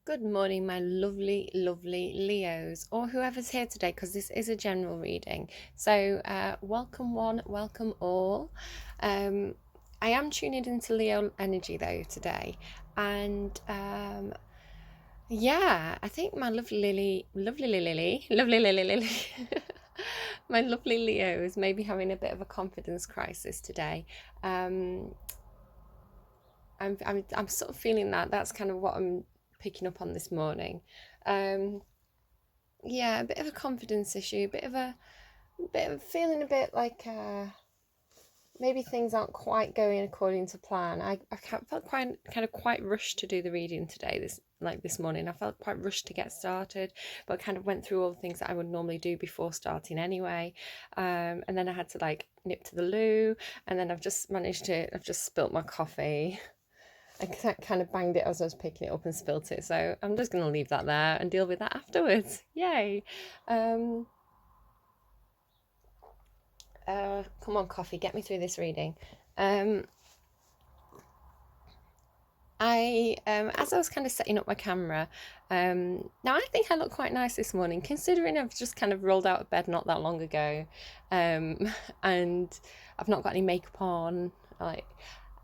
Good morning, my lovely, lovely Leos, or whoever's here today, because this is a general reading. So, welcome one, welcome all. I am tuning into Leo energy though today, and yeah, I think my lovely Lily, my lovely Leos may be having a bit of a confidence crisis today. Um, I'm sort of feeling that. That's kind of what I'm picking up on this morning. Um, yeah, a bit of a confidence issue, bit of feeling a bit like maybe things aren't quite going according to plan. I felt quite rushed to do the reading today. This morning, I felt quite rushed to get started, but kind of went through all the things that I would normally do before starting anyway. And then I had to like nip to the loo, and then I've just spilt my coffee. I kind of banged it as I was picking it up and spilt it. So I'm just going to leave that there and deal with that afterwards. Yay. Um, Come on, coffee, get me through this reading. Um, as I was kind of setting up my camera, now I think I look quite nice this morning, considering I've just kind of rolled out of bed not that long ago, um, and I've not got any makeup on. Like,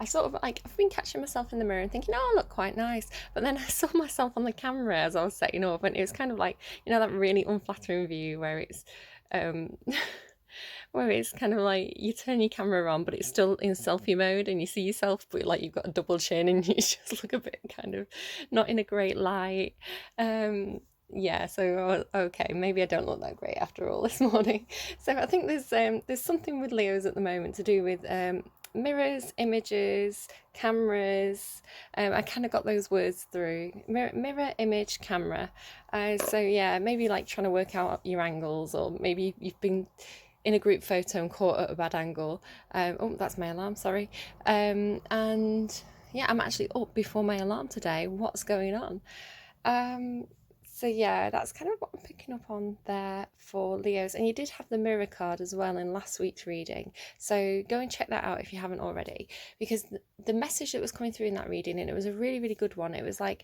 I sort of like I've been catching myself in the mirror and thinking, oh, I look quite nice, but then I saw myself on the camera as I was setting up, and it was kind of like that really unflattering view where it's um where it's kind of like you turn your camera on, but it's still in selfie mode, and you see yourself, but like you've got a double chin, and you just look a bit kind of not in a great light. Yeah, so okay, maybe I don't look that great after all this morning. So I think there's something with Leos at the moment to do with mirrors, images, cameras. I kind of got those words through mirror, image, camera. So yeah, maybe like trying to work out your angles, or maybe you've been in a group photo and caught at a bad angle. Oh, that's my alarm, sorry. And yeah, I'm actually up before my alarm today. What's going on? Um, so yeah, that's kind of what I'm picking up on there for Leos. And you did have the mirror card as well in last week's reading. So go and check that out if you haven't already. Because the message that was coming through in that reading, and it was a really, really good one. It was like,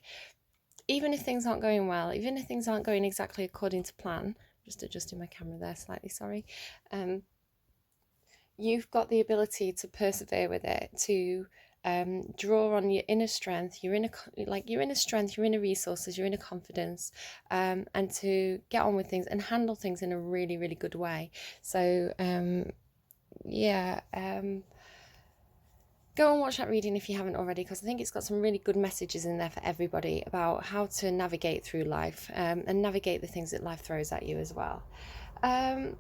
even if things aren't going well, even if things aren't going exactly according to plan, just adjusting my camera there slightly, sorry. Um, you've got the ability to persevere with it, to draw on your inner strength, your inner strength, your inner resources, your inner confidence, and to get on with things and handle things in a really, really good way. So yeah. Go and watch that reading if you haven't already, because I think it's got some really good messages in there for everybody about how to navigate through life, and navigate the things that life throws at you as well. Um,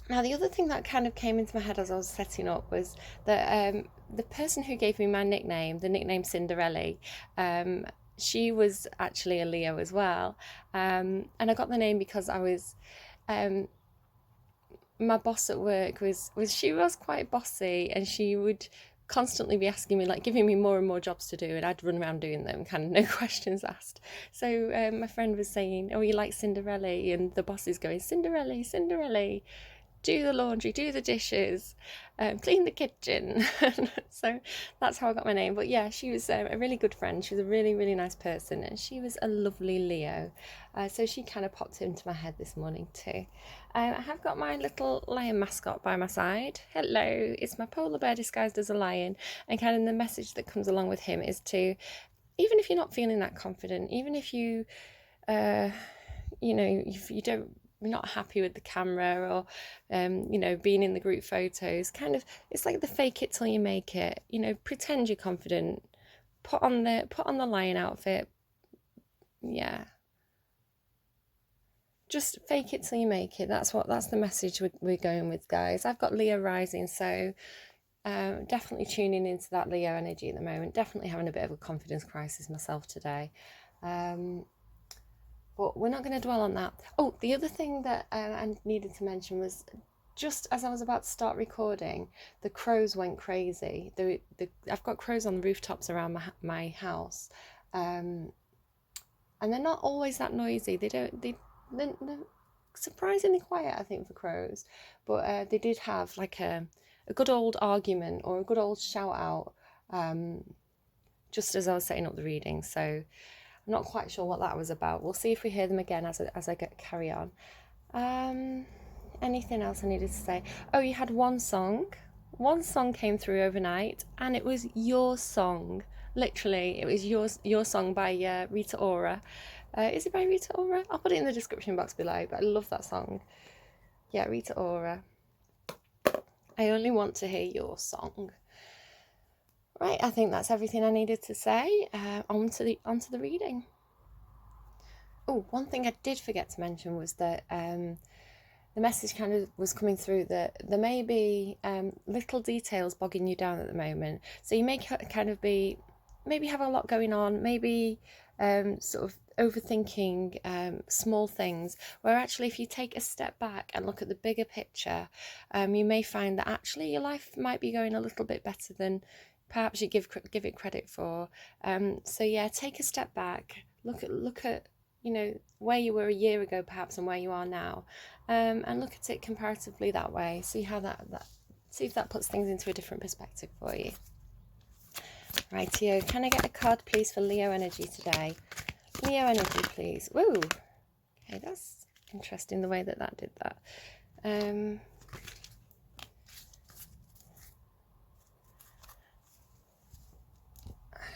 Now, the other thing that kind of came into my head as I was setting up was that the person who gave me my nickname, the nickname Cinderella, she was actually a Leo as well. And I got the name because um, my boss at work was she was quite bossy, and she would constantly be asking me, like giving me more and more jobs to do, and I'd run around doing them, kind of no questions asked. So my friend was saying, oh, you like Cinderella? And the boss is going, Cinderella, Cinderella, do the laundry, do the dishes, clean the kitchen. So that's how I got my name. But yeah, she was a really good friend. She was a really, really nice person, and she was a lovely Leo. So she kind of popped into my head this morning too. I have got my little lion mascot by my side. Hello, it's my polar bear disguised as a lion. And kind of the message that comes along with him is to, even if you're not feeling that confident, even if you, if you don't, you're not happy with the camera, or being in the group photos, kind of, it's like the fake it till you make it. Pretend you're confident, put on the lion outfit. Yeah, just fake it till you make it. That's the message we're going with, guys. I've got Leo rising, so definitely tuning into that Leo energy at the moment. Definitely having a bit of a confidence crisis myself today. But we're not going to dwell on that. Oh, the other thing that I needed to mention was, just as I was about to start recording, the crows went crazy. I've got crows on the rooftops around my house, and they're not always that noisy. They're surprisingly quiet, I think, for crows. But they did have like a good old argument, or a good old shout out, just as I was setting up the reading. So I'm not quite sure what that was about. We'll see if we hear them again as I carry on. Anything else I needed to say? Oh, you had one song. One song came through overnight, and it was your song. Literally, it was your song by Rita Ora. Is it by Rita Ora? I'll put it in the description box below, but I love that song. Yeah, Rita Ora. I only want to hear your song. Right, I think that's everything I needed to say. On to the reading. Oh, one thing I did forget to mention was that the message kind of was coming through that there may be little details bogging you down at the moment. So you may kind of maybe have a lot going on, maybe sort of overthinking small things, where actually if you take a step back and look at the bigger picture, you may find that actually your life might be going a little bit better than perhaps you give it credit for. So yeah, take a step back, look at where you were a year ago perhaps and where you are now, and look at it comparatively that way. See how see if that puts things into a different perspective for you. Rightio, can I get a card please for Leo energy today? Leo energy please. Woo! Okay, that's interesting the way that did that.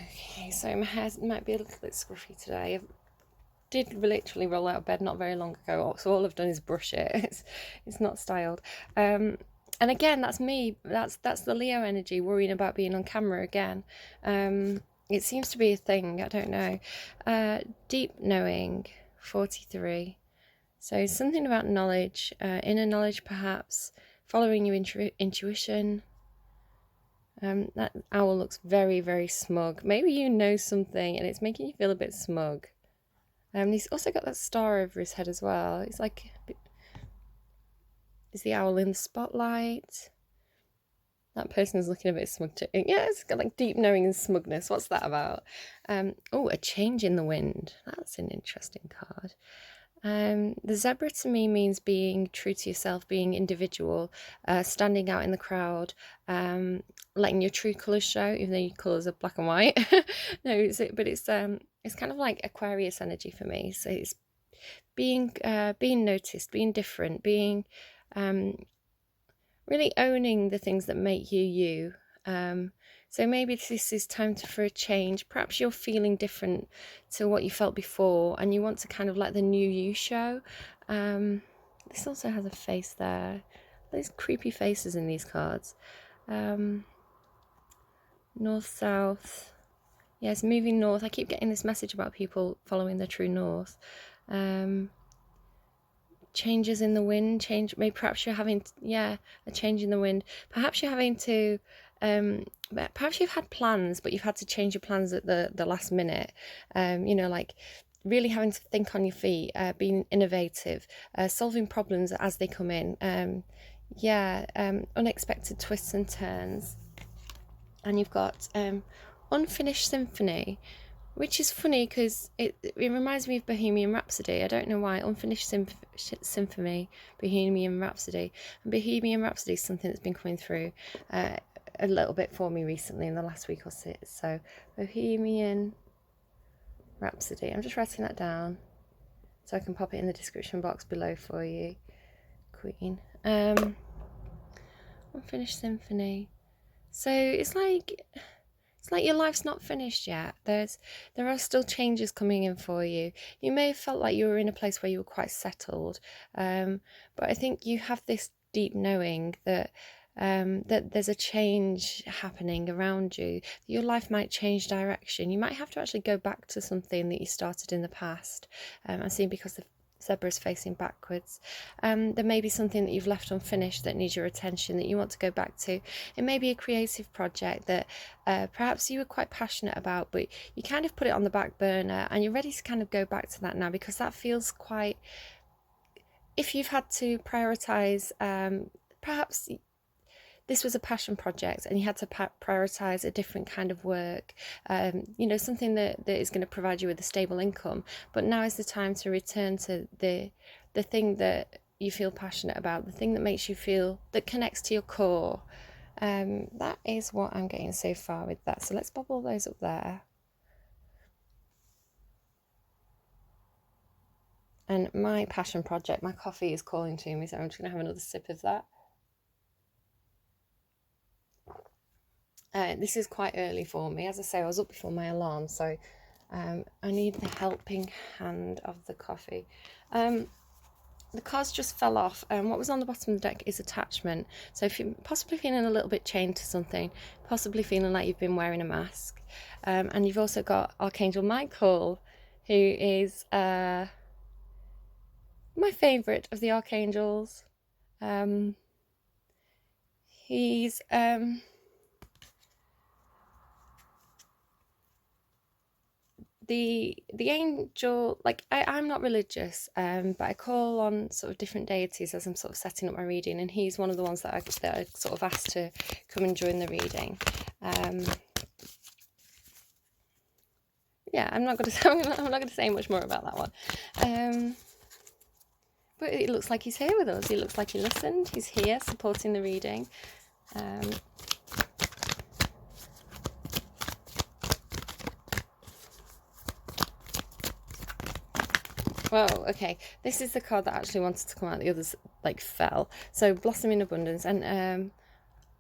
Okay, so my hair might be a little bit scruffy today. Did literally roll out of bed not very long ago, so all I've done is brush it. It's not styled. And again, that's me. That's the Leo energy, worrying about being on camera again. It seems to be a thing. I don't know. Deep knowing, 43. So something about knowledge, inner knowledge perhaps, following your intuition. That owl looks very, very smug. Maybe you know something and it's making you feel a bit smug. He's also got that star over his head as well. It's like, is the owl in the spotlight? That person is looking a bit smug too. Yeah, it's got like deep knowing and smugness. What's that about? Oh, a change in the wind. That's an interesting card. The zebra to me means being true to yourself, being individual, standing out in the crowd, letting your true colours show, even though your colours are black and white. No, it's kind of like Aquarius energy for me. So it's being noticed, being different, being really owning the things that make you you. So maybe this is time for a change. Perhaps you're feeling different to what you felt before and you want to kind of let the new you show. This also has a face there. There's creepy faces in these cards. North, south. Yes, moving north. I keep getting this message about people following the true north. Changes in the wind, maybe perhaps you're having a change in the wind. Perhaps you're having to perhaps you've had plans but you've had to change your plans at the last minute. Like really having to think on your feet, being innovative, solving problems as they come in. Unexpected twists and turns. And you've got unfinished symphony, which is funny because it reminds me of Bohemian Rhapsody. I don't know why. Unfinished Symphony, Bohemian Rhapsody. And Bohemian Rhapsody is something that's been coming through a little bit for me recently in the last week or so. Bohemian Rhapsody. I'm just writing that down so I can pop it in the description box below for you, Queen. Unfinished Symphony. So it's like your life's not finished yet. There are still changes coming in for you. You may have felt like you were in a place where you were quite settled, but I think you have this deep knowing that there's a change happening around you. Your life might change direction. You might have to actually go back to something that you started in the past. I'm seeing because the zebra is facing backwards. There may be something that you've left unfinished that needs your attention that you want to go back to. It may be a creative project that perhaps you were quite passionate about, but you kind of put it on the back burner and you're ready to kind of go back to that now because that feels quite... If you've had to prioritise, perhaps this was a passion project and you had to prioritise a different kind of work, something that is going to provide you with a stable income. But now is the time to return to the thing that you feel passionate about, the thing that makes you feel, that connects to your core. That is what I'm getting so far with that. So let's bubble those up there. And my passion project, my coffee is calling to me, so I'm just going to have another sip of that. This is quite early for me. As I say, I was up before my alarm, so I need the helping hand of the coffee. The cards just fell off, and what was on the bottom of the deck is attachment. So if you're possibly feeling a little bit chained to something, possibly feeling like you've been wearing a mask, and you've also got Archangel Michael, who is my favourite of the archangels. He's the angel, like I'm not religious, but I call on sort of different deities as I'm sort of setting up my reading, and he's one of the ones that I sort of asked to come and join the reading. Yeah, I'm not going to say much more about that one. But it looks like he's here with us. He looks like he listened. He's here supporting the reading. Well, okay, this is the card that actually wanted to come out. The others like fell. So Blossom in Abundance, and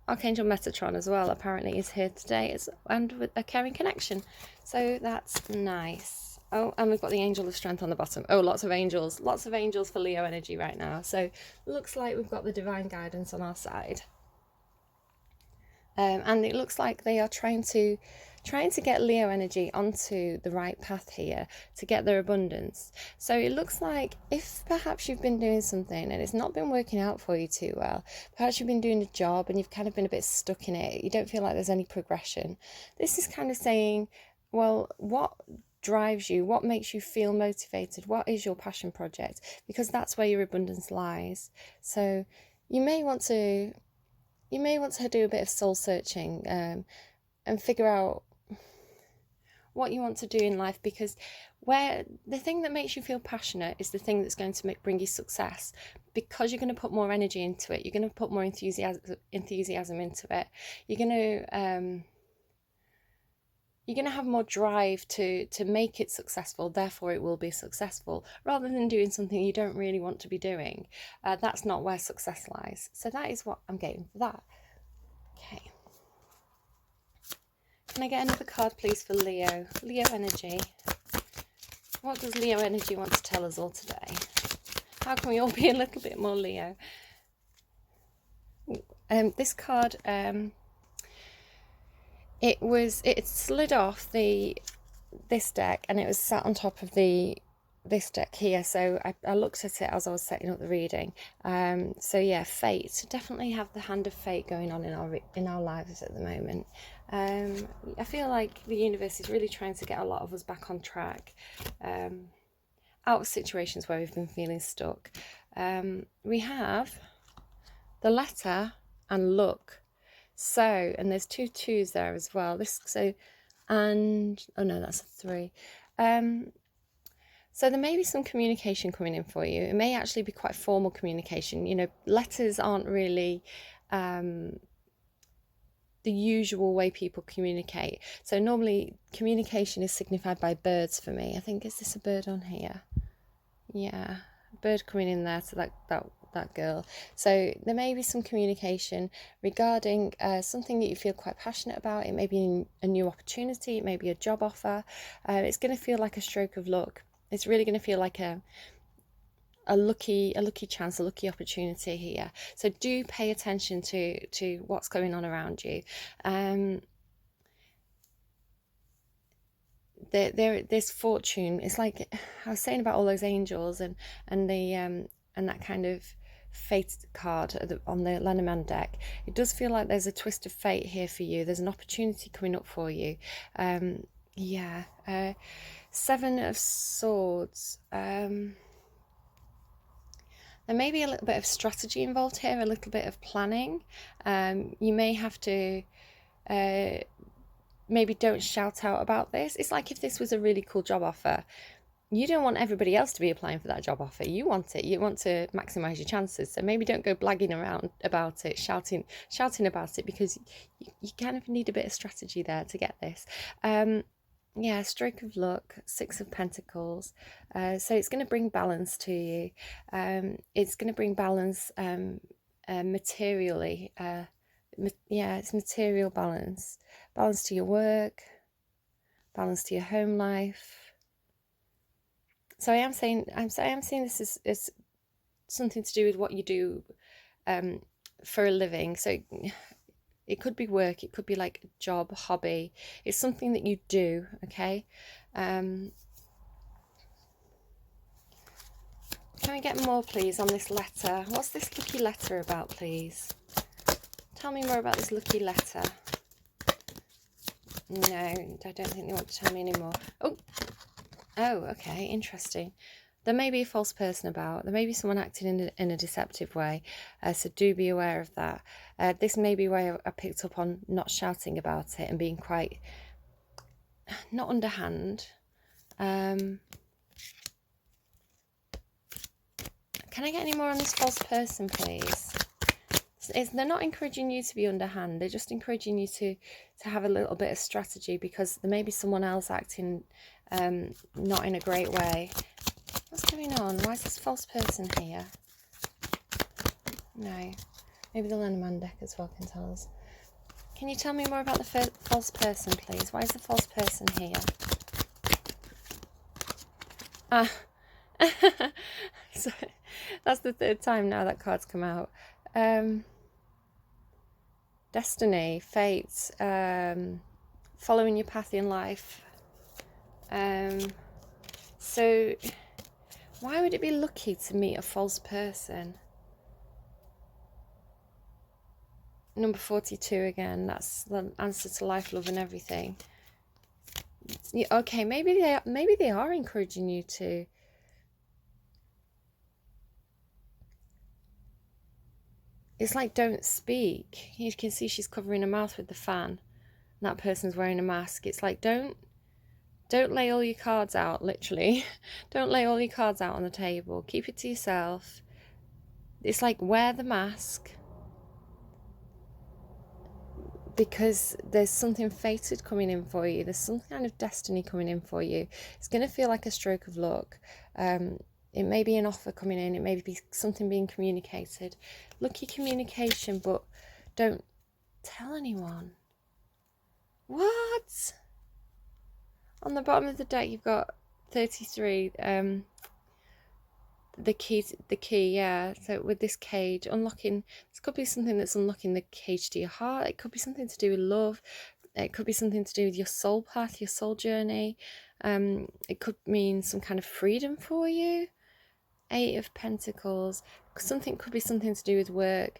Archangel Metatron as well apparently is here today, and with a caring connection. So that's nice. Oh, and we've got the Angel of Strength on the bottom. Oh, lots of angels for Leo energy right now. So looks like we've got the divine guidance on our side. And it looks like they are trying to get Leo energy onto the right path here to get their abundance. So it looks like if perhaps you've been doing something and it's not been working out for you too well, perhaps you've been doing a job and you've kind of been a bit stuck in it, you don't feel like there's any progression. This is kind of saying, well, what drives you, what makes you feel motivated, what is your passion project, because that's where your abundance lies. So you may want to do a bit of soul searching, and figure out what you want to do in life, because where the thing that makes you feel passionate is the thing that's going to bring you success, because you're going to put more energy into it, you're going to put more enthusiasm into it, you're going to have more drive to make it successful, therefore it will be successful, rather than doing something you don't really want to be doing. That's not where success lies. So that is what I'm getting for that. Okay. Can I get another card, please, for Leo? Leo energy. What does Leo energy want to tell us all today? How can we all be a little bit more Leo? This card, it slid off this deck, and it was sat on top of this deck here. So I looked at it as I was setting up the reading. So yeah, fate. Definitely have the hand of fate going on in our lives at the moment. I feel like the universe is really trying to get a lot of us back on track, out of situations where we've been feeling stuck. We have the Letter and Luck. So, and there's 2 2s there as well. Oh no, that's a 3. So there may be some communication coming in for you. It may actually be quite formal communication. You know, letters aren't really the usual way people communicate. So normally communication is signified by birds for me. I think, is this a bird on here? Yeah, a bird coming in there to that girl. So there may be some communication regarding something that you feel quite passionate about. It may be a new opportunity, it may be a job offer. It's going to feel like a stroke of luck. It's really going to feel like a lucky chance, a lucky opportunity here. So do pay attention to what's going on around you. This fortune, it's like I was saying about all those angels and that kind of fate card on the Lenormand deck. It does feel like there's a twist of fate here for you. There's an opportunity coming up for you. Seven of Swords. There may be a little bit of strategy involved here, a little bit of planning. You may have to maybe don't shout out about this. It's like if this was a really cool job offer, you don't want everybody else to be applying for that job offer. You want it. You want to maximize your chances. So maybe don't go blagging around about it, shouting about it, because you kind of need a bit of strategy there to get this. Yeah, stroke of luck, Six of Pentacles. So it's going to bring balance to you. It's going to bring balance materially. Yeah, it's material balance. Balance to your work, balance to your home life. So I am saying this is something to do with what you do for a living. So it could be work, it could be like a job, hobby. It's something that you do, okay? Can we get more, please, on this letter? What's this lucky letter about, please? Tell me more about this lucky letter. No, I don't think they want to tell me anymore. Oh, okay, interesting. There may be a false person about. There may be someone acting in a deceptive way, so do be aware of that. This may be where I picked up on not shouting about it and being quite, not underhand. Can I get any more on this false person, please? They're not encouraging you to be underhand. They're just encouraging you to have a little bit of strategy, because there may be someone else acting not in a great way. What's going on? Why is this false person here? No. Maybe the Lenormand deck as well can tell us. Can you tell me more about the false person, please? Why is the false person here? So, that's the third time now that card's come out. Destiny, fate, following your path in life. So why would it be lucky to meet a false person? Number 42 again, that's the answer to life, love and everything. Yeah, okay, maybe they are encouraging you to. It's like, don't speak. You can see she's covering her mouth with the fan, and that person's wearing a mask. It's like, don't lay all your cards out, literally. Don't lay all your cards out on the table. Keep it to yourself. It's like, wear the mask, because there's something fated coming in for you. There's some kind of destiny coming in for you. It's going to feel like a stroke of luck. It may be an offer coming in. It may be something being communicated. Lucky communication, but don't tell anyone. What? On the bottom of the deck, you've got 33. The key, yeah. So with this cage, unlocking, this could be something that's unlocking the cage to your heart. It could be something to do with love. It could be something to do with your soul path, your soul journey. It could mean some kind of freedom for you. 8 of Pentacles. Something could be something to do with work.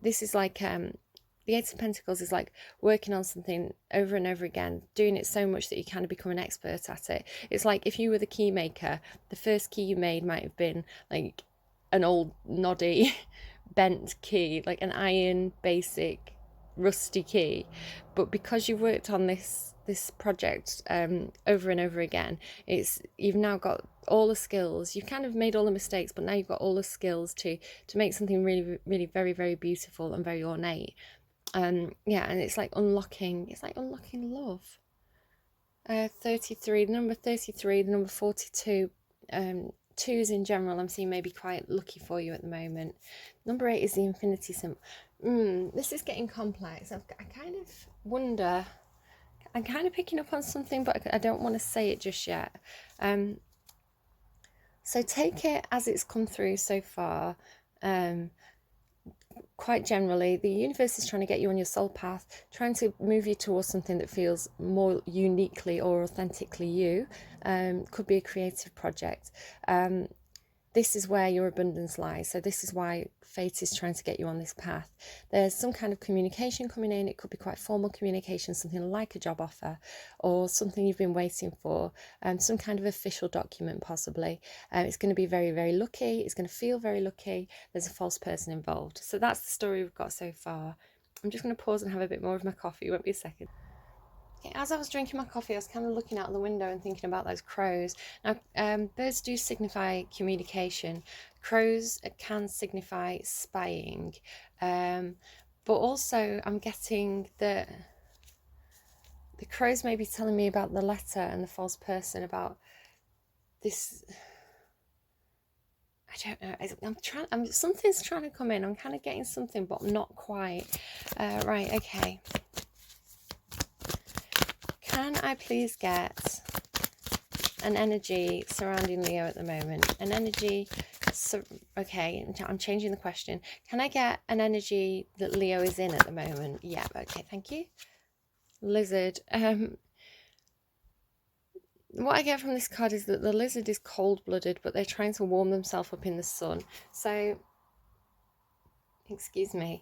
This is like the 8 of Pentacles is like working on something over and over again, doing it so much that you kind of become an expert at it. It's like if you were the key maker, the first key you made might have been like an old noddy bent key, like an iron basic rusty key, but because you've worked on this project over and over again, you've now got all the skills. You've kind of made all the mistakes, but now you've got all the skills to make something really, really very, very beautiful and very ornate. Yeah, and it's like unlocking love. 33, the number 33, the number 42, twos in general I'm seeing maybe quite lucky for you at the moment. Number 8 is the infinity symbol. This is getting complex. I kind of wonder, I'm kind of picking up on something, but I don't want to say it just yet. So take it as it's come through so far. Quite generally, the universe is trying to get you on your soul path, trying to move you towards something that feels more uniquely or authentically you. Could be a creative project. This is where your abundance lies. So this is why fate is trying to get you on this path. There's some kind of communication coming in. It could be quite formal communication, something like a job offer or something you've been waiting for, some kind of official document possibly. It's going to be very, very lucky. It's going to feel very lucky. There's a false person involved. So that's the story we've got so far. I'm just going to pause and have a bit more of my coffee. It won't be a second. Okay, as I was drinking my coffee, I was kind of looking out the window and thinking about those crows. Now, birds do signify communication. Crows can signify spying. But also, I'm getting that The crows may be telling me about the letter and the false person, about this. I don't know. Something's trying to come in. I'm kind of getting something, but not quite. Right, okay. Can I please get an energy surrounding Leo at the moment? An energy. Okay, I'm changing the question. Can I get an energy that Leo is in at the moment? Yeah, okay, thank you. Lizard. What I get from this card is that the lizard is cold-blooded, but they're trying to warm themselves up in the sun. So, excuse me.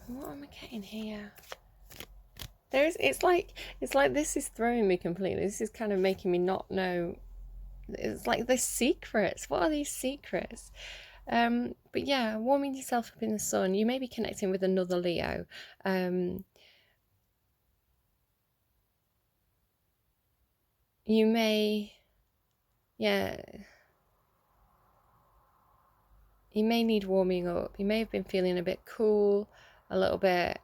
What am I getting here? It's like this is throwing me completely. This is kind of making me not know. It's like the secrets. What are these secrets? But yeah, warming yourself up in the sun. You may be connecting with another Leo. You may, yeah, you may need warming up. You may have been feeling a bit cool, a little bit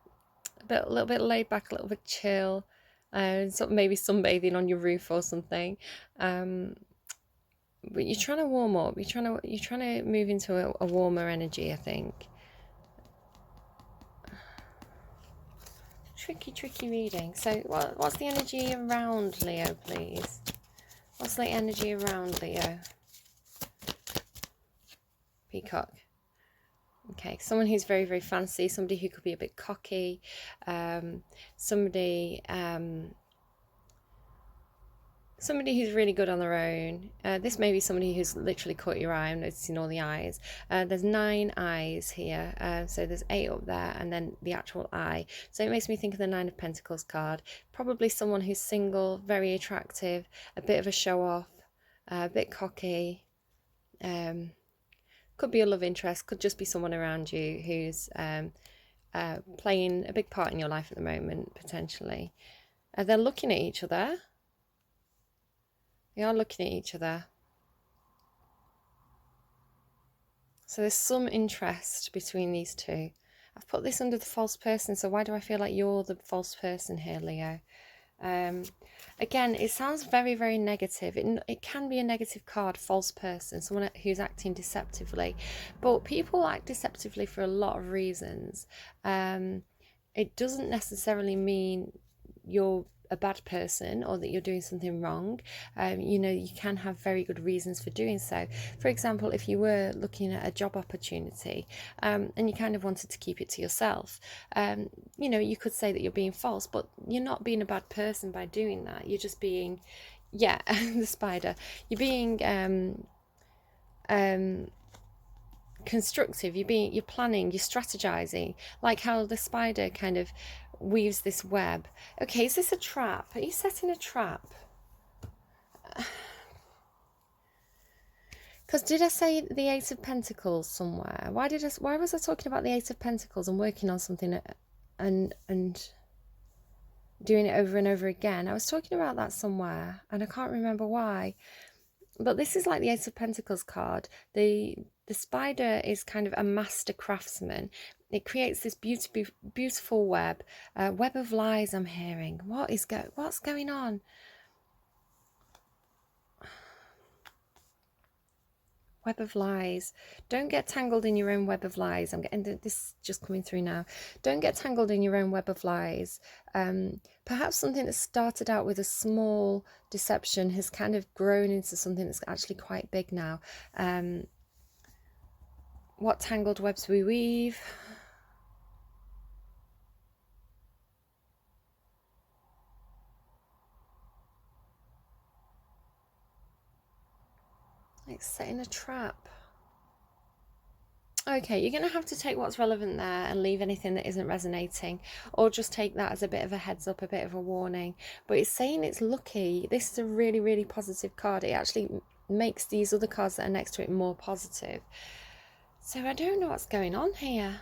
laid back, a little bit chill, sort of maybe sunbathing on your roof or something. But you're trying to warm up. You're trying to move into a warmer energy, I think. Tricky reading. So what's the energy around Leo, please? What's the energy around Leo? Peacock. Okay, someone who's very, very fancy, somebody who could be a bit cocky, somebody who's really good on their own. This may be somebody who's literally caught your eye. I'm noticing all the eyes. There's 9 eyes here, so there's 8 up there, and then the actual eye. So it makes me think of the 9 of Pentacles card. Probably someone who's single, very attractive, a bit of a show-off, a bit cocky. Could be a love interest, could just be someone around you who's playing a big part in your life at the moment, potentially. They're looking at each other. They are looking at each other. So there's some interest between these two. I've put this under the false person, so why do I feel like you're the false person here, Leo? Again, it sounds very, very negative. It can be a negative card, false person, someone who's acting deceptively. But people act deceptively for a lot of reasons. It doesn't necessarily mean you're a bad person or that you're doing something wrong. You can have very good reasons for doing so. For example, if you were looking at a job opportunity and you kind of wanted to keep it to yourself, you could say that you're being false, but you're not being a bad person by doing that. You're just being, the spider. You're being constructive. You're planning, you're strategizing, like how the spider kind of weaves this web. Okay, is this a trap? Are you setting a trap? Because did I say the 8 of Pentacles somewhere? Why was I talking about the 8 of Pentacles and working on something and doing it over and over again? I was talking about that somewhere and I can't remember why. But this is like the 8 of Pentacles card. The spider is kind of a master craftsman. It creates this beautiful web of lies. I'm hearing. What's going on? Web of lies. Don't get tangled in your own web of lies. I'm getting this just coming through now. Don't get tangled in your own web of lies. Perhaps something that started out with a small deception has kind of grown into something that's actually quite big now. What tangled webs we weave. Like setting a trap. Okay, you're going to have to take what's relevant there and leave anything that isn't resonating, or just take that as a bit of a heads up, a bit of a warning. But it's saying it's lucky. This is a really, really positive card. It actually makes these other cards that are next to it more positive. So I don't know what's going on here.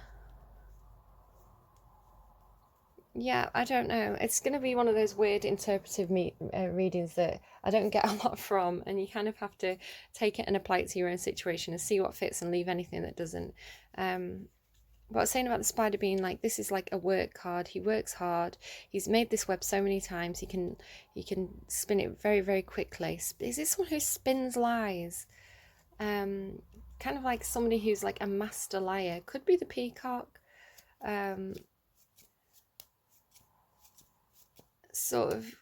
Yeah, I don't know. It's going to be one of those weird interpretive readings that I don't get a lot from, and you kind of have to take it and apply it to your own situation and see what fits and leave anything that doesn't. What I was saying about the spider being like, this is like a work card. He works hard. He's made this web so many times. He can spin it very, very quickly. Is this someone who spins lies? Kind of like somebody who's like a master liar. Could be the peacock. Um, sort of,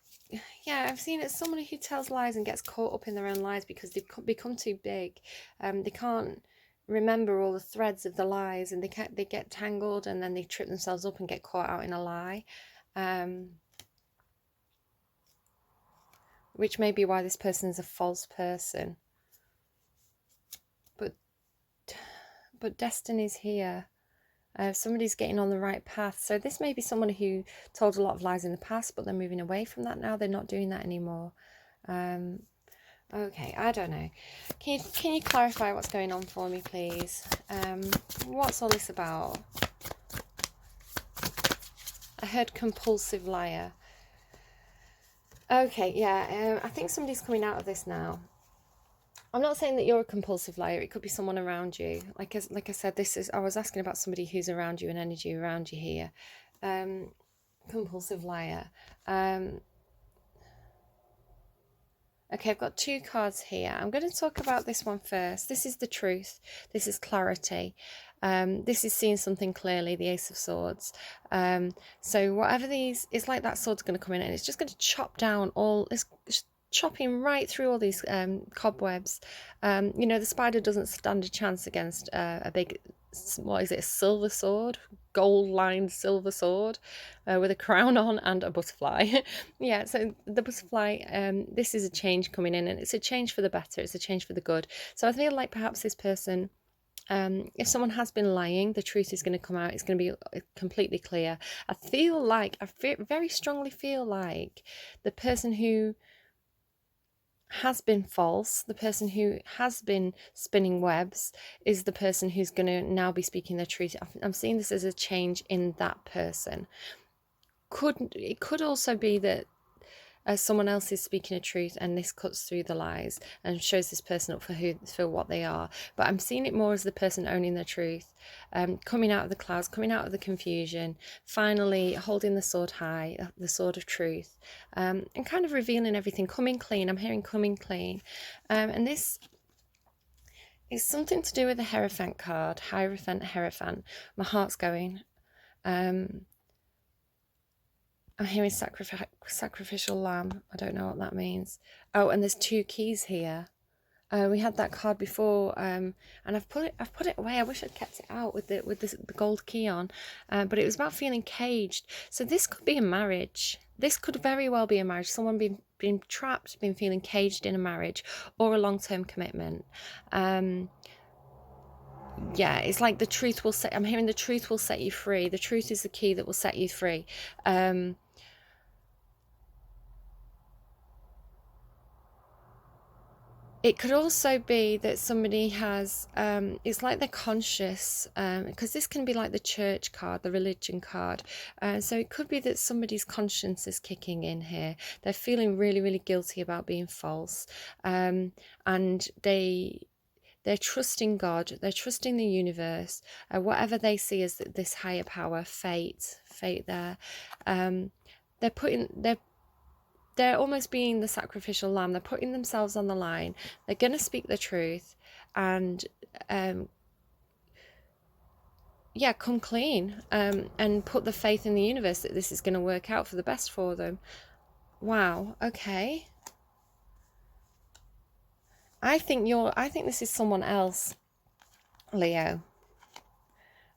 yeah, I've seen it. Somebody who tells lies and gets caught up in their own lies because they've become too big. They can't remember all the threads of the lies, and they get tangled, and then they trip themselves up and get caught out in a lie. Which may be why this person is a false person. But destiny's here. Somebody's getting on the right path. So this may be someone who told a lot of lies in the past, but they're moving away from that now. They're not doing that anymore. Okay, I don't know. Can you clarify what's going on for me, please? What's all this about? I heard compulsive liar. Okay, yeah, I think somebody's coming out of this now. I'm not saying that you're a compulsive liar. It could be someone around you. Like I said, I was asking about somebody who's around you, an energy around you here. Compulsive liar. Okay, I've got two cards here. I'm going to talk about this one first. This is the truth. This is clarity. This is seeing something clearly, the Ace of Swords. So whatever these, it's like that sword's going to come in and it's just going to chop down all, it's chopping right through all these cobwebs. The spider doesn't stand a chance against a big, what is it, a silver sword? Gold-lined silver sword with a crown on and a butterfly. Yeah, so the butterfly, this is a change coming in, and it's a change for the better. It's a change for the good. So I feel like perhaps this person, if someone has been lying, the truth is going to come out. It's going to be completely clear. I very strongly feel like the person who has been false, the person who has been spinning webs, is the person who's going to now be speaking the truth. I'm seeing this as a change in that person. It could also be that someone else is speaking a truth and this cuts through the lies and shows this person up for what they are. But I'm seeing it more as the person owning the truth, coming out of the clouds, coming out of the confusion, finally holding the sword high, the sword of truth, and kind of revealing everything, coming clean. I'm hearing coming clean. And this is something to do with the Hierophant card. Hierophant. My heart's going. I'm hearing sacrificial lamb. I don't know what that means. Oh, and there's two keys here. We had that card before, and I've put it away. I wish I'd kept it out with the gold key on, but it was about feeling caged. So this could be a marriage. This could very well be a marriage. Someone being trapped, been feeling caged in a marriage or a long-term commitment. Yeah, it's like the truth will set. I'm hearing the truth will set you free. The truth is the key that will set you free. It could also be that somebody has, it's like they're conscious, because this can be like the church card, the religion card. So it could be that somebody's conscience is kicking in here. They're feeling really, really guilty about being false. And they're trusting God, they're trusting the universe, whatever they see as this higher power, fate there. They're almost being the sacrificial lamb. They're putting themselves on the line. They're going to speak the truth and, come clean, and put the faith in the universe that this is going to work out for the best for them. Wow, okay. I think this is someone else, Leo.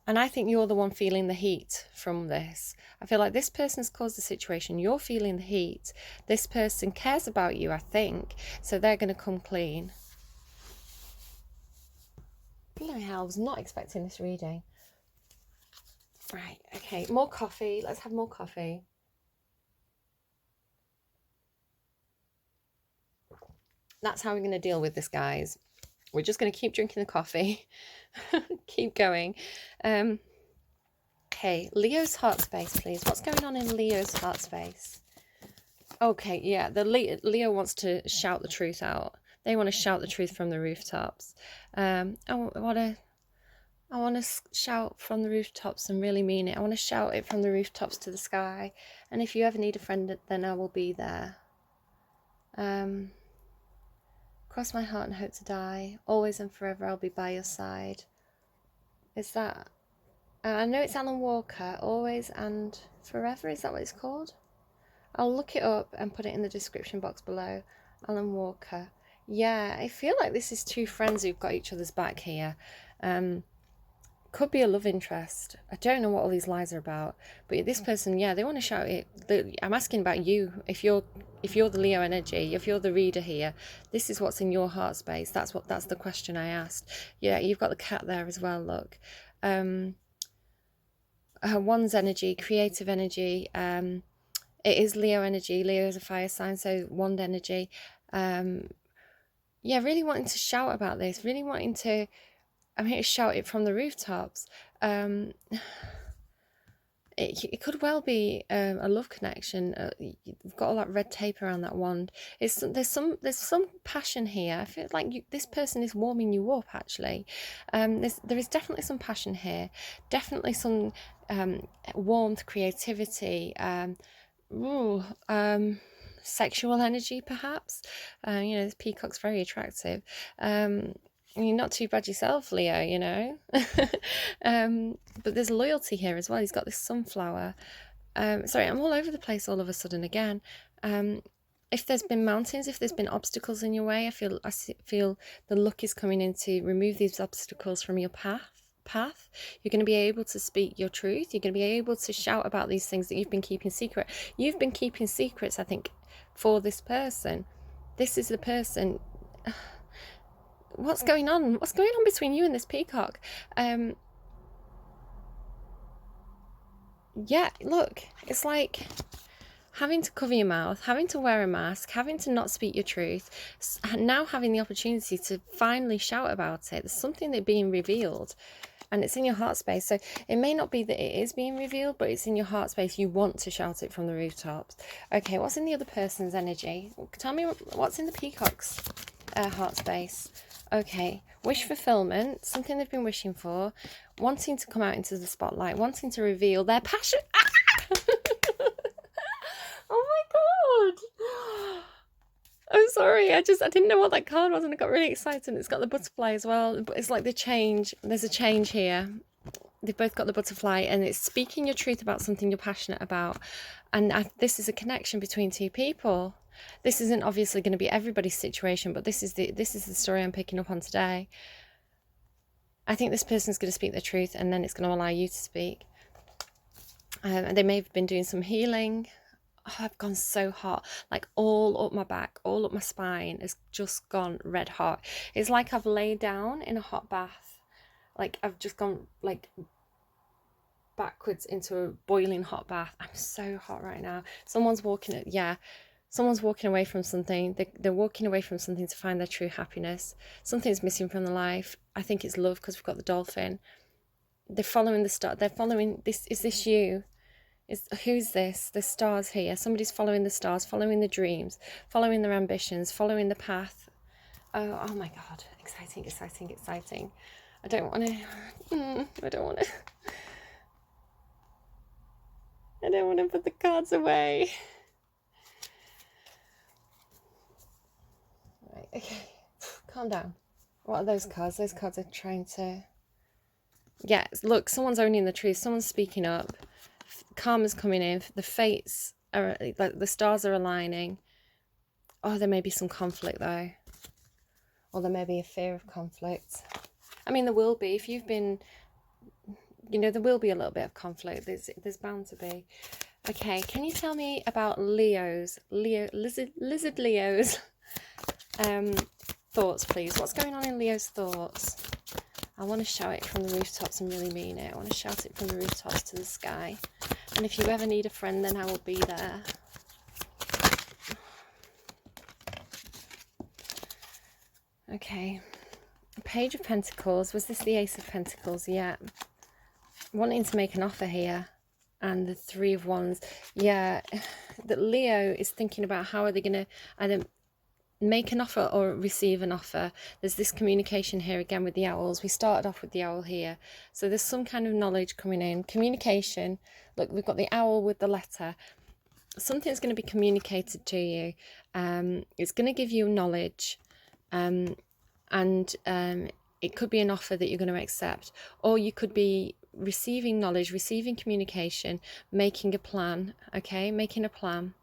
And I think you're the one feeling the heat from this. I feel like this person's caused the situation. You're feeling the heat. This person cares about you, I think. So they're going to come clean. Bloody hell, I was not expecting this reading. Right, okay, more coffee. Let's have more coffee. That's how we're going to deal with this, guys. We're just going to keep drinking the coffee. Keep going. Okay, Leo's heart space, please. What's going on in Leo's heart space? Okay, yeah, Leo wants to shout the truth out. They want to shout the truth from the rooftops. I want to shout from the rooftops and really mean it. I want to shout it from the rooftops to the sky. And if you ever need a friend, then I will be there. Cross my heart and hope to die. Always and forever I'll be by your side. Is that... I know it's Alan Walker. Always and forever, is that what it's called? I'll look it up and put it in the description box below. Alan Walker. Yeah, I feel like this is two friends who've got each other's back here. Could be a love interest. I don't know what all these lies are about, but this person, yeah, they want to shout it. I'm asking about you. If you're the Leo energy, if you're the reader here, this is what's in your heart space. That's the question I asked. Yeah, you've got the cat there as well. Look, one's energy, creative energy. It is Leo energy. Leo is a fire sign, so wand energy. Yeah, really wanting to shout about this. Really wanting to. I'm here to shout it from the rooftops. It could well be a love connection. You've got all that red tape around that wand. There's some passion here. I feel like this person is warming you up. Actually, there is definitely some passion here. Definitely some warmth, creativity. Sexual energy, perhaps. This peacock's very attractive. You're not too bad yourself, Leo, but there's loyalty here as well. He's got this sunflower. Sorry, I'm all over the place all of a sudden again. If there's been mountains, if there's been obstacles in your way, I feel the luck is coming in to remove these obstacles from your path. You're going to be able to speak your truth. You're going to be able to shout about these things that you've been keeping secret. You've been keeping secrets, I think, for this person. This is the person... What's going on? What's going on between you and this peacock? Yeah, look, it's like having to cover your mouth, having to wear a mask, having to not speak your truth, now having the opportunity to finally shout about it. There's something that's being revealed, and it's in your heart space. So it may not be that it is being revealed, but it's in your heart space. You want to shout it from the rooftops. Okay, what's in the other person's energy? Tell me what's in the peacock's heart space. Okay, wish fulfillment, something they've been wishing for, wanting to come out into the spotlight, wanting to reveal their passion. Oh my god! I'm sorry, I didn't know what that card was and I got really excited. It's got the butterfly as well, but it's like the change. There's a change here. They've both got the butterfly, and it's speaking your truth about something you're passionate about. And this is a connection between two people. This isn't obviously going to be everybody's situation, but this is the story I'm picking up on today. I think this person's going to speak the truth, and then it's going to allow you to speak. And they may have been doing some healing. Oh, I've gone so hot, like all up my back, all up my spine has just gone red hot. It's like I've laid down in a hot bath. Like I've just gone like backwards into a boiling hot bath. I'm so hot right now. Someone's walking away from something. They're walking away from something to find their true happiness. Something's missing from their life. I think it's love, because we've got the dolphin. They're following the star. They're following this. Is this you? Who's this? There's stars here. Somebody's following the stars, following the dreams, following their ambitions, following the path. Oh my God. Exciting, exciting, exciting. I don't want to put the cards away. Right, okay. Calm down. What are those cards? Those cards are trying to... Yeah, look, someone's owning the truth. Someone's speaking up. Karma's coming in. The fates are... Like, the stars are aligning. Oh, there may be some conflict, though. Or there may be a fear of conflict. I mean, there will be. If you've been... there will be a little bit of conflict. There's bound to be. Okay, can you tell me about lizard Leo's thoughts, please? What's going on in Leo's thoughts? I want to shout it from the rooftops and really mean it. I want to shout it from the rooftops to the sky. And if you ever need a friend, then I will be there. Okay. Page of Pentacles. Was this the Ace of Pentacles? Yeah. wanting to make an offer here. And the Three of Wands, yeah, that Leo is thinking about how are they going to either make an offer or receive an offer. There's this communication here again with the owls. We started off with the owl here, so there's some kind of knowledge coming in, communication. Look, we've got the owl with the letter. Something's going to be communicated to you. It's going to give you knowledge, and it could be an offer that you're going to accept, or you could be receiving knowledge, receiving communication, making a plan. Okay, making a plan.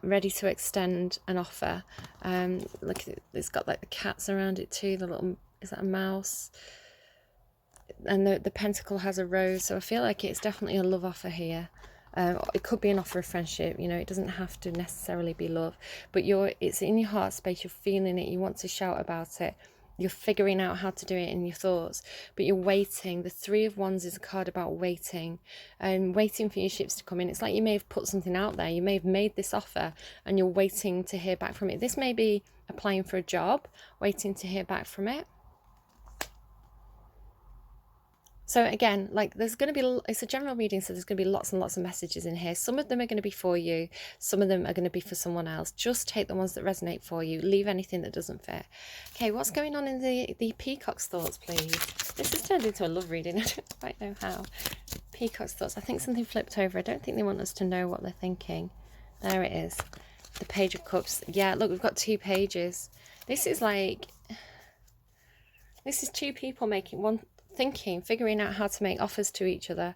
Ready to extend an offer. Look, it's got like the cats around it too. The little, is that a mouse? And the pentacle has a rose. So I feel like it's definitely a love offer here. It could be an offer of friendship. You know, it doesn't have to necessarily be love, but it's in your heart space. You're feeling it. You want to shout about it. You're figuring out how to do it in your thoughts, but you're waiting. The Three of Wands is a card about waiting, and waiting for your ships to come in. It's like you may have put something out there. You may have made this offer and you're waiting to hear back from it. This may be applying for a job, waiting to hear back from it. So again, like there's going to be, it's a general reading, so there's going to be lots and lots of messages in here. Some of them are going to be for you. Some of them are going to be for someone else. Just take the ones that resonate for you. Leave anything that doesn't fit. Okay, what's going on in the peacock's thoughts, please? This has turned into a love reading. I don't quite know how. Peacock's thoughts. I think something flipped over. I don't think they want us to know what they're thinking. There it is. The Page of Cups. Yeah, look, we've got 2 pages. This is like, this is 2 people making one, thinking, figuring out how to make offers to each other.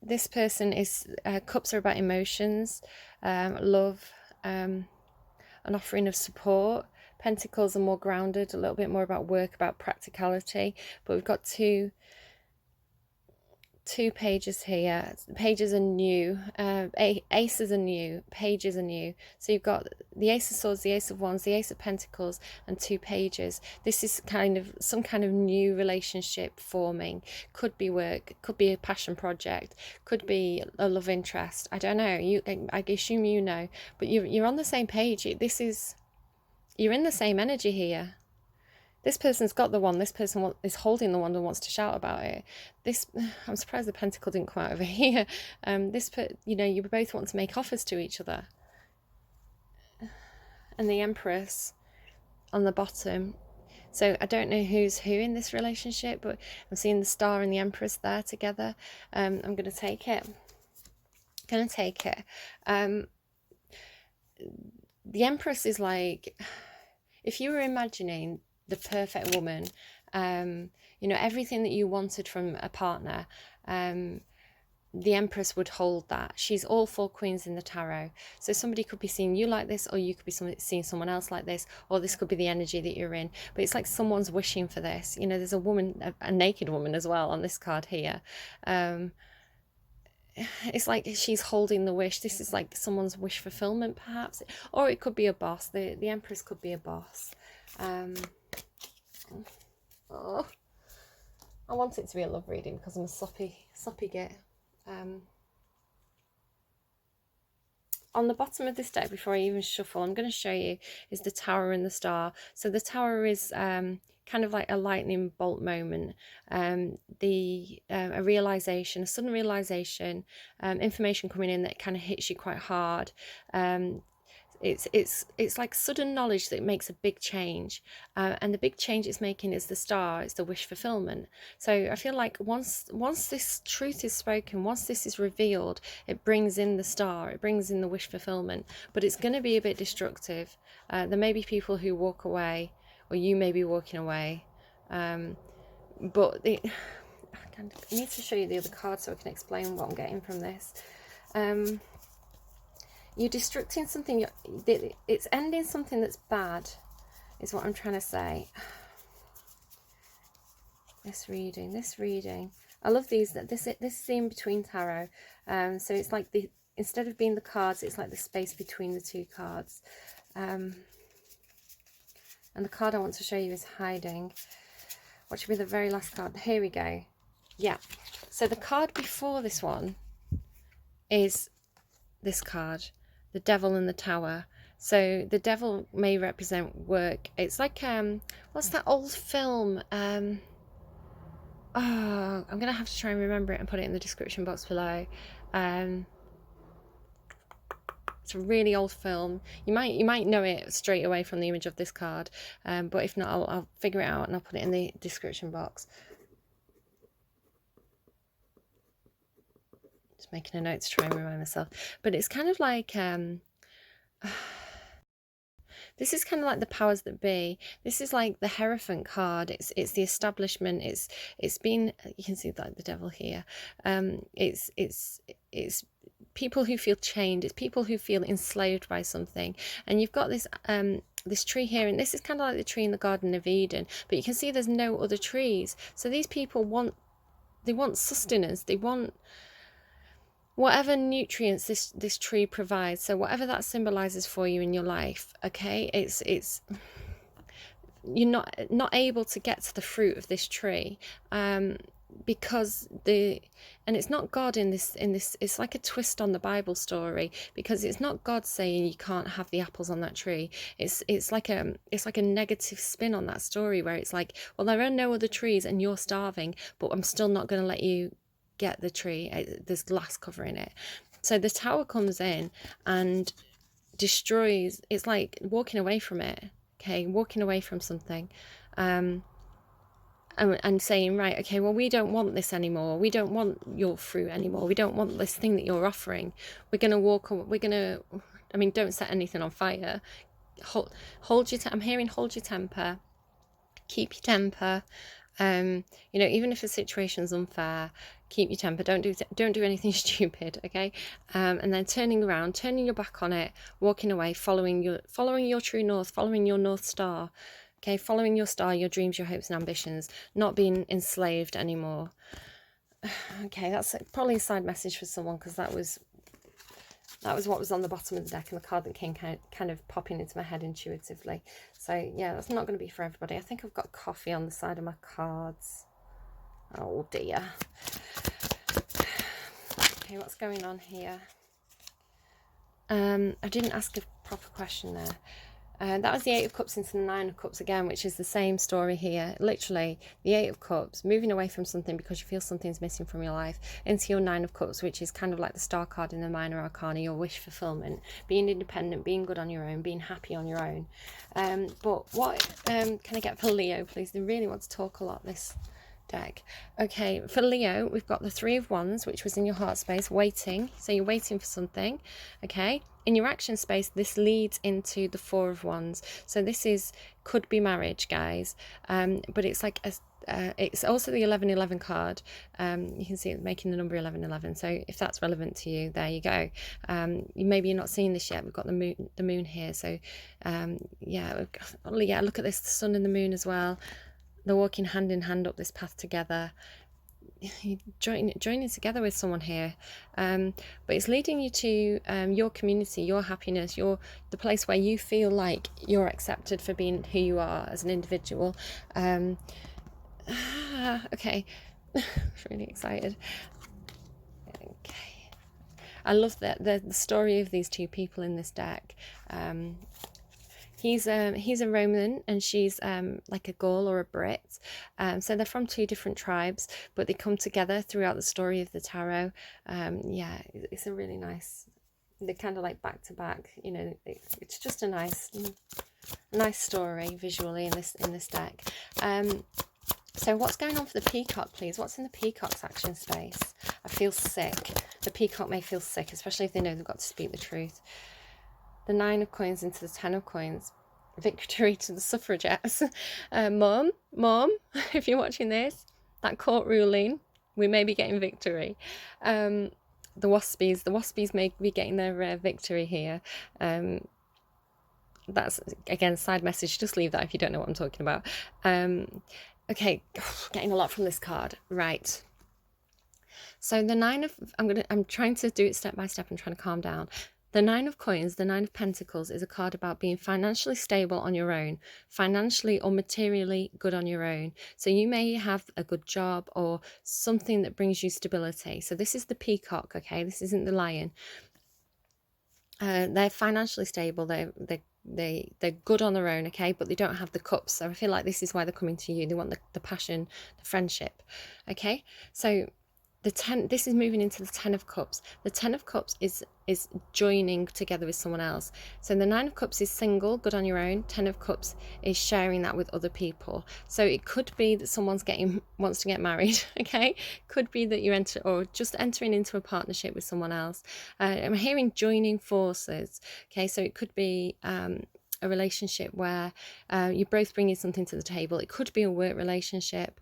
This person is, cups are about emotions, love, an offering of support. Pentacles are more grounded, a little bit more about work, about practicality. But we've got two pages here. Pages are new, aces are new, pages are new. So you've got the Ace of Swords, the Ace of Wands, the Ace of Pentacles, and 2 pages. This is kind of some kind of new relationship forming. Could be work, could be a passion project, could be a love interest. I don't know. I assume you know, but you're on the same page. You're in the same energy here. This person's got the one. This person is holding the one and wants to shout about it. I'm surprised the pentacle didn't come out over here. You both want to make offers to each other. And the Empress on the bottom. So I don't know who's who in this relationship, but I'm seeing the Star and the Empress there together. I'm going to take it. The Empress is like, if you were imagining the perfect woman, everything that you wanted from a partner, the Empress would hold that. She's all 4 queens in the tarot. So somebody could be seeing you like this, or you could be seeing someone else like this, or this could be the energy that you're in. But it's like someone's wishing for this. There's a woman, a naked woman as well on this card here. It's like she's holding the wish. This is like someone's wish fulfillment, perhaps. Or it could be a boss. The Empress could be a boss. Oh, I want it to be a love reading because I'm a soppy git. On the bottom of this deck, before I even shuffle, I'm going to show you is the Tower and the Star. So the Tower is kind of like a lightning bolt moment, a realization, a sudden realization, information coming in that kind of hits you quite hard. It's like sudden knowledge that makes a big change, and the big change it's making is the Star. It's the wish fulfillment. So I feel like once this truth is spoken, once this is revealed, it brings in the Star, it brings in the wish fulfillment. But it's going to be a bit destructive. There may be people who walk away, or you may be walking away, but I need to show you the other card so I can explain what I'm getting from this. You're destructing something. It's ending something that's bad, is what I'm trying to say. This reading. I love these. This is the in between tarot. So it's like instead of being the cards, it's like the space between the 2 cards. And the card I want to show you is hiding. What should be the very last card? Here we go. Yeah. So the card before this one is this card. The Devil and the Tower. So the Devil may represent work. It's like what's that old film? Oh, I'm gonna have to try and remember it and put it in the description box below. Um, it's a really old film. You might know it straight away from the image of this card, but if not, I'll figure it out and I'll put it in the description box. Just making a note to try and remind myself. But it's kind of like this is kind of like the powers that be. This is like the Hierophant card. It's the establishment. It's been, you can see like the devil here. It's people who feel chained. It's people who feel enslaved by something. And you've got this tree here, and this is kind of like the tree in the Garden of Eden. But you can see there's no other trees. So these people want sustenance. They want whatever nutrients this tree provides. So whatever that symbolizes for you in your life, okay, it's you're not able to get to the fruit of this tree, because and it's not God in this it's like a twist on the Bible story, because it's not God saying you can't have the apples on that tree. It's like a negative spin on that story, where it's like, well, there are no other trees and you're starving, but I'm still not going to let you get the tree. There's glass covering it. So the tower comes in and destroys. It's like walking away from it, okay, walking away from something, and saying, right, okay, well, we don't want this anymore. We don't want your fruit anymore. We don't want this thing that you're offering. We're going to I mean, don't set anything on fire. Hold your I'm hearing hold your temper. Keep your temper. Even if the situation's unfair, keep your temper. Don't do anything stupid, okay? And then turning around, turning your back on it, walking away, following your true north, following your North Star, okay? Following your star, your dreams, your hopes and ambitions, not being enslaved anymore. Okay, that's probably a side message for someone, because that was what was on the bottom of the deck, and the card that came kind of popping into my head intuitively. So yeah, that's not going to be for everybody. I think I've got coffee on the side of my cards. Oh dear. Okay, what's going on here? I didn't ask a proper question there. That was the Eight of Cups into the Nine of Cups again, which is the same story here. Literally, the Eight of Cups, moving away from something because you feel something's missing from your life, into your Nine of Cups, which is kind of like the Star card in the Minor Arcana, your wish fulfillment, being independent, being good on your own, being happy on your own. But what can I get for Leo, please? They really want to talk a lot, this deck. Okay, for Leo, we've got the Three of Wands, which was in your heart space, waiting. So you're waiting for something, okay? In your action space, this leads into the Four of Wands. So this could be marriage, guys. But it's like it's also the 1111 card. You can see it making the number 1111. So if that's relevant to you, there you go. Maybe you're not seeing this yet. We've got the moon here. So yeah, look at this, the sun and the moon as well. They're walking hand in hand up this path together. You're joining together with someone here, but it's leading you to your community, your happiness, the place where you feel like you're accepted for being who you are as an individual. Okay, really excited. Okay, I love the story of these two people in this deck. He's a Roman and she's like a Gaul or a Brit. So they're from two different tribes, but they come together throughout the story of the tarot. Yeah, it's a really nice. They're kind of like back to back. It's just a nice story visually in this deck. So what's going on for the peacock, please? What's in the peacock's action space? I feel sick. The peacock may feel sick, especially if they know they've got to speak the truth. The Nine of Coins into the Ten of Coins. Victory to the suffragettes. Mom, if you're watching this, that court ruling, we may be getting victory. The Waspies may be getting their victory here. That's, again, side message. Just leave that if you don't know what I'm talking about. Okay, getting a lot from this card. Right. So the I'm trying to do it step by step. I'm trying to calm down. The Nine of Coins, the Nine of Pentacles, is a card about being financially stable on your own, financially or materially good on your own. So you may have a good job or something that brings you stability. So this is the peacock, okay? This isn't the lion. They're financially stable. They're they're good on their own, okay, but they don't have the cups. So I feel like this is why they're coming to you. They want the passion, the friendship, okay. So the 10, this is moving into the 10 of cups. The 10 of cups is joining together with someone else. So the 9 of cups is single, good on your own. 10 of cups is sharing that with other people. So it could be that someone's wants to get married, okay, could be that you enter, or just entering into a partnership with someone else. I'm hearing joining forces, okay. So it could be a relationship where you're both bringing something to the table. It could be a work relationship.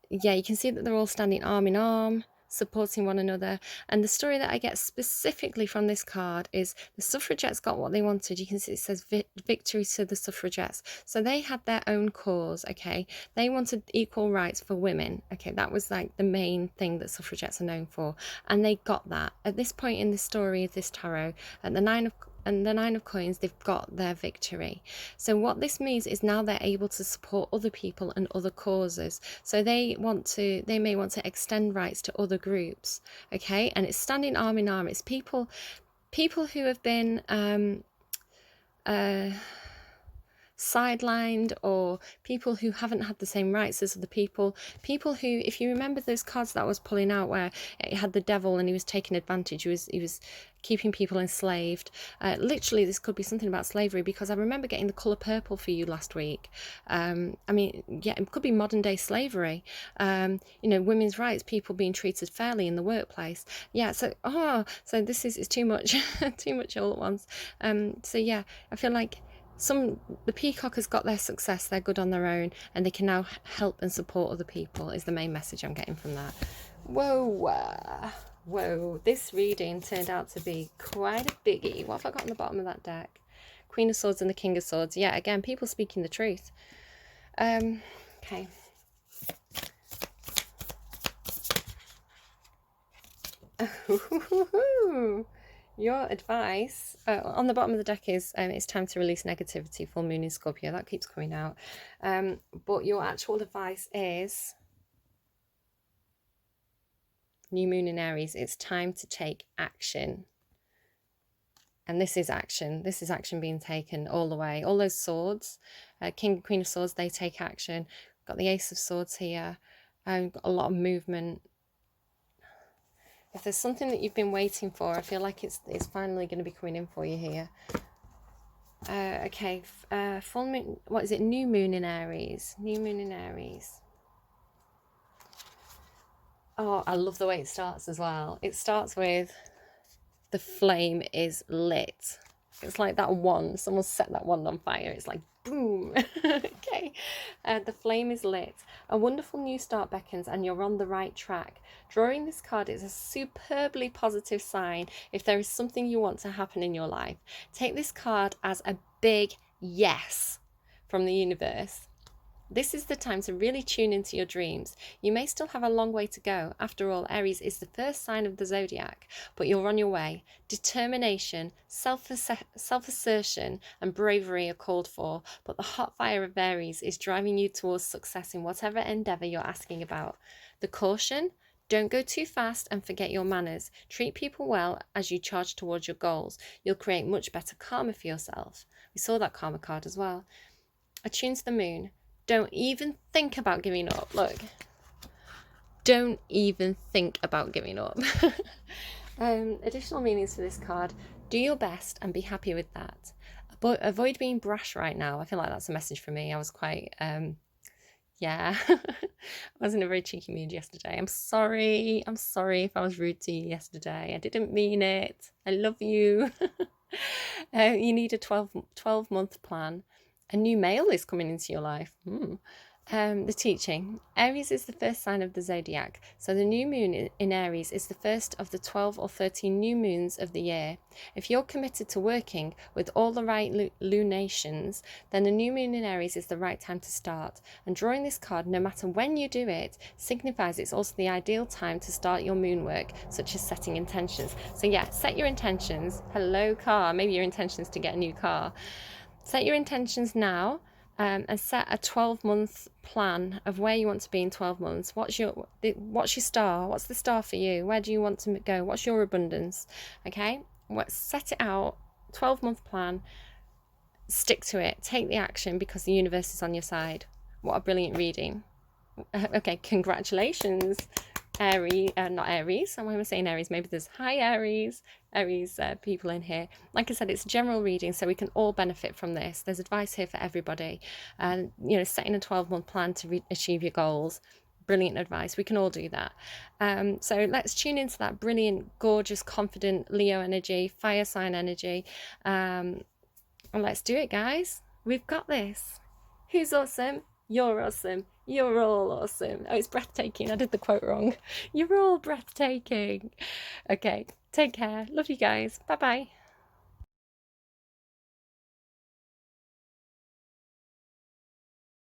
Yeah, you can see that they're all standing arm in arm, supporting one another. And the story that I get specifically from this card is the suffragettes got what they wanted. You can see it says victory to the suffragettes. So they had their own cause, okay. They wanted equal rights for women, okay. That was like the main thing that suffragettes are known for, and they got that. At this point in the story of this tarot, at the 9 of coins, they've got their victory. So what this means is now they're able to support other people and other causes. So they may want to extend rights to other groups, okay. And it's standing arm in arm. It's people who have been sidelined, or people who haven't had the same rights as other people who, if you remember those cards that I was pulling out where it had the devil and he was taking advantage, he was keeping people enslaved. Literally this could be something about slavery, because I remember getting the colour purple for you last week. I mean, yeah, it could be modern day slavery. You know, women's rights, people being treated fairly in the workplace. Yeah, so this is too much too much all at once. So yeah, I feel like the peacock has got their success, they're good on their own, and they can now help and support other people, is the main message I'm getting from that. Whoa, this reading turned out to be quite a biggie. What have I got on the bottom of that deck? Queen of Swords and the King of Swords. Yeah, again, people speaking the truth. Okay. Your advice on the bottom of the deck is it's time to release negativity, full moon in Scorpio. That keeps coming out. But your actual advice is new moon in Aries. It's time to take action. And this is action. This is action being taken all the way. All those swords, King and Queen of Swords, they take action. Got the Ace of Swords here. Got a lot of movement. If there's something that you've been waiting for, I feel like it's finally going to be coming in for you here. Okay, full moon, what is it? New moon in Aries. New moon in Aries. Oh, I love the way it starts as well. It starts with the flame is lit. It's like that wand. Someone set that wand on fire. It's like boom. Okay. The flame is lit. A wonderful new start beckons and you're on the right track. Drawing this card is a superbly positive sign if there is something you want to happen in your life. Take this card as a big yes from the universe. This is the time to really tune into your dreams. You may still have a long way to go. After all, Aries is the first sign of the zodiac, but you're on your way. Determination, self-assertion, and bravery are called for, but the hot fire of Aries is driving you towards success in whatever endeavour you're asking about. The caution: don't go too fast and forget your manners. Treat people well as you charge towards your goals. You'll create much better karma for yourself. We saw that karma card as well. Attune to the moon. Don't even think about giving up. Look, don't even think about giving up. Additional meanings for this card: do your best and be happy with that. Avoid being brash right now. I feel like that's a message for me. I was quite yeah, I was in a very cheeky mood yesterday. I'm sorry if I was rude to you yesterday. I didn't mean it. I love you. You need a 12-month plan. A new male is coming into your life. The teaching. Aries is the first sign of the zodiac, so the new moon in Aries is the first of the 12 or 13 new moons of the year. If you're committed to working with all the right lunations, then the new moon in Aries is the right time to start. And drawing this card, no matter when you do it, signifies it's also the ideal time to start your moon work, such as setting intentions. So yeah, set your intentions. Hello, car. Maybe your intention is to get a new car. Set your intentions now. And set a 12-month plan of where you want to be in 12 months. What's your star? What's the star for you? Where do you want to go? What's your abundance? Okay, set it out. 12-month plan. stick to it, take the action, because the universe is on your side. What a brilliant reading. Okay, congratulations, Aries, not Aries. Why am I saying Aries? Maybe there's Aries people in here. Like I said, it's a general reading, so we can all benefit from this. There's advice here for everybody, and setting a 12-month plan to achieve your goals. Brilliant advice. We can all do that. So let's tune into that brilliant, gorgeous, confident Leo energy, fire sign energy, and let's do it, guys. We've got this. Who's awesome? You're awesome. You're all awesome. Oh, it's breathtaking. I did the quote wrong. You're all breathtaking. Okay, take care. Love you guys. Bye-bye.